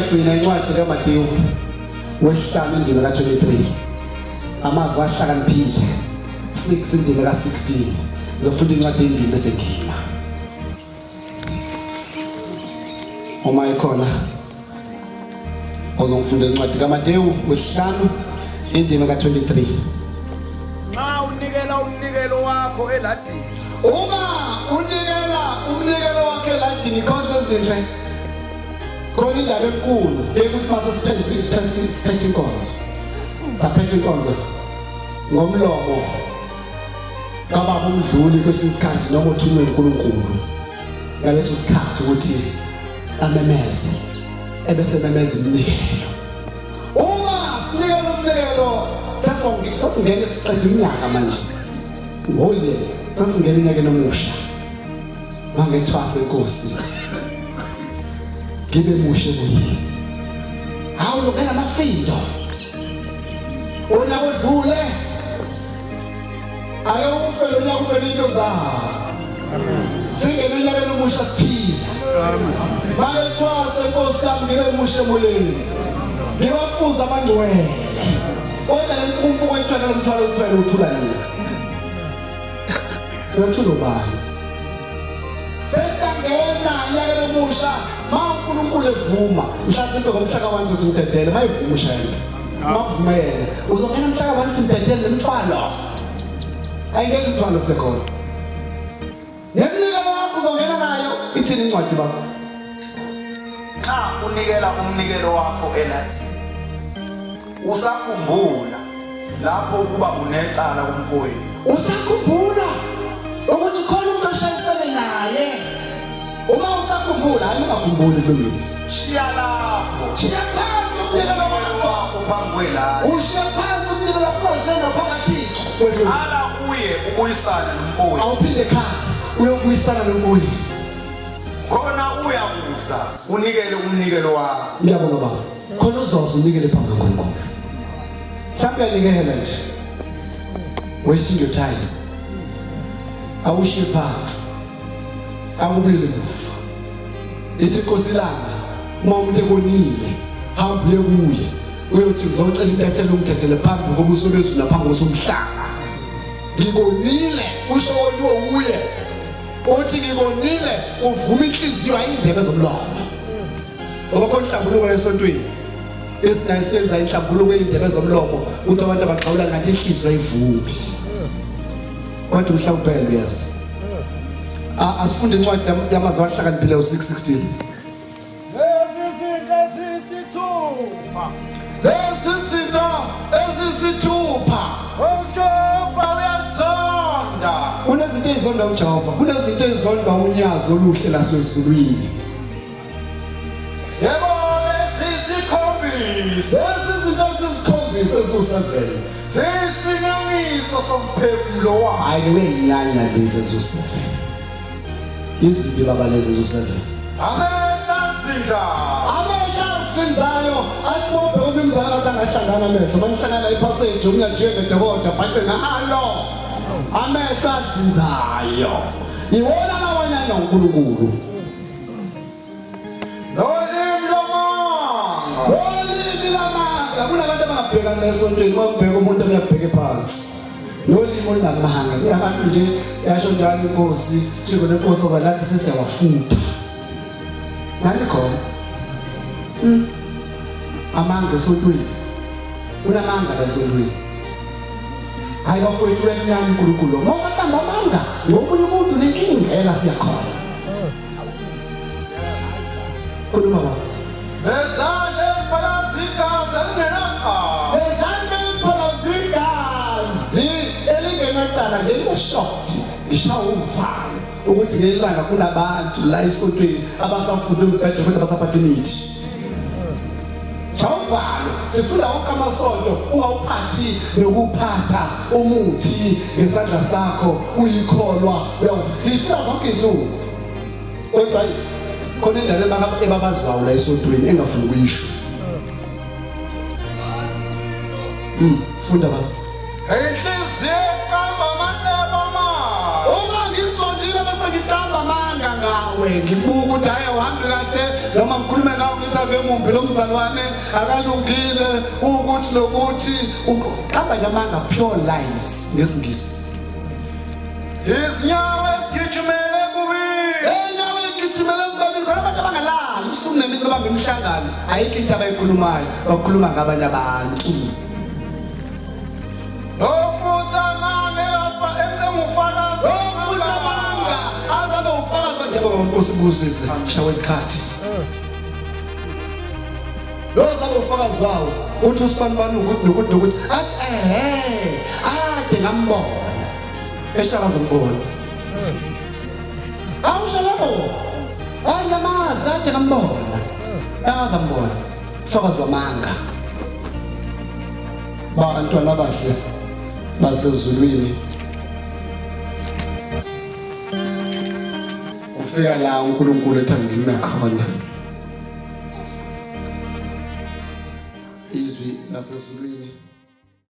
ngiyagcina incwadi kaMateyu wesihlanu indima ka-23 amazwi ahlakaniphile 6 indima ka-16 ngizofunda incwadi endima esengima uma ikhona ozongifunda incwadi kaMateyu wesihlanu indima ka-23 nxa unikela umnikelo wakho eladini uma unikela umnikelo wakho eladini khonza ezinhle khona indaba enkulu ekuthi mase siphethe inkonzo saphethe inkonzo ngomlomo kababa umdluli kwesinye isikhathi noma uthunywe uNkulunkulu ngaleso sikhathi ukuthi amemeze ebese memeza umnikelo uma sinikela umnikelo sasingena esiqeda iminyaka manje ngole sasingena iminyaka emusha mangethwasa inkosi ngibe mushe kuyi hawu lokela amafindo ona kodlule ake ufe lona kufe into zakho singena iminyaka emusha siphila mangethwasa inkosi yami ngibe mushe moleni ngiwafuza abangcwele kodwa lemfumfu wethu lomthwalo uthwele uthula nini wethulo bani sesangena nyaka lomusha uNkulunkulu evuma mhlasimpe ngomhla ka1 uthi ngidedele mayivuma ushayela mavuma yena uzongena mhla ka1 uthi ngidedele lemthwalo ayingeke umthwalo sekhona nemnikelo wakho uzongena nayo ithini incwadi bakho xa unikela umnikelo wakho eladini usakhumbula lapho kuba unecala kumfowenu usakhumbula ukuthi khona umuntu oshayisene naye uma usakhumbula hayi ungakhumbuli kulweni shiya lapho shiya phansi umnikelo wakho phambi kwelala ushiya phansi umnikelo wakho wena phakathi ala uye ubuyisana nomfowenu awuphinde ekhaya uyobuyisana nomfowenu khona uyabuza unikele umnikelo wakho ngiyabona baba khona uzoza unikele phambi kwaNkulunkulu mhlawumbe uyanikela nje wasting your time awushiye phansi awubuyele emuva ithi inkosi langa uma umuntu ekonile hamba uye kuye uyothi ngizocela intathelo ungithethele phambi kobuso bezulu naphambi kosomhlaba ngikonile usho uye uthi ngikonile uvuma inhliziyo ayindebe zomlomo ngoba khona inhlambuluko esontweni esinayisenza inhlambuluko eyindebe zomlomo ukuthi abantu abaqhawula ngathi inhliziyo ayivumi kodwa mhlawumbe yes asifunde incwadi yamazwi ahlakaniphile u6:16 ezisithupha uJehova uyazonda kunezinto ezizonda uJehova kunezinto ezizonda unyazo oluhle lasezulwini yebo ezisikhombisa ezisikhombisa ezu7 zesinyangiso somphefumulo wakho hayi wenyanya lezi ezu7 izinto baba lezi ezu7 amehla athobe umzala athi angahlangana amehlo manihlangana ipassage umnyanjenge dekodwa bathe nalo amehla azinzayo iwona lawanyanya uNkulunkulu olimi lamanga kunabantu abangabheka nesontweni babheka umuntu abuyabheka phansi nolimo olinamanga kunabantu nje yasho njalo inkosi thiko lenkosi obalathi sesiyawafuta nani khona amanga esontweni unamanga esontweni hayi bafowethu wemnyama uNkulunkulu mawuqamba amanga ngomunye umuntu nenkinga ela siyakhona khuluma baba ezande eziphalazikazi elingenacala ngelishoti ishawa uvalo ukuthi ngelanga kunabantu la esontweni abasafunda umbhede futhi abasaphatha imithi shawuvalo sifunda wonke amasonto ungawuphathi nokuphatha umuthi ngesandla sakho uyikholwa uyawufunda zonke izinto kodwa khona indaba ebabazibawu la esontweni engafuni ukuyisho funda baba inhliziyo kamba amacebo uma ngizondile bese ngitamba amanga ngawo nawe ngibuka ukuthi hayi uhambe kahle noma ngikhulume ngawo ngithi ave mumbi lo mzalwane akalungile ukuthi lokuthi uqamba ngamanga pure lies ngesingisi izinyawo ezigijimele kubili nawe gijimele kubili khona abantu abangalali usuku nemini bebamba imihlangano ayikho into abayikhulumayo bakhuluma ngabanye abantu ofutha mame engufakazi ofutha manga azabe ufakazi njengoba uNkosi ibuzise shawe isikhathi lo zabe ufakazi wawo uthi usifanibani ukuthi athi ade ngambona eshaka zombona awushalabo anyamaza ade ngambona angazambona ufakazi wamanga bantwana abahle basezulwini ufika la uNkulunkulu ethanda ngina khona izwi lasezulwini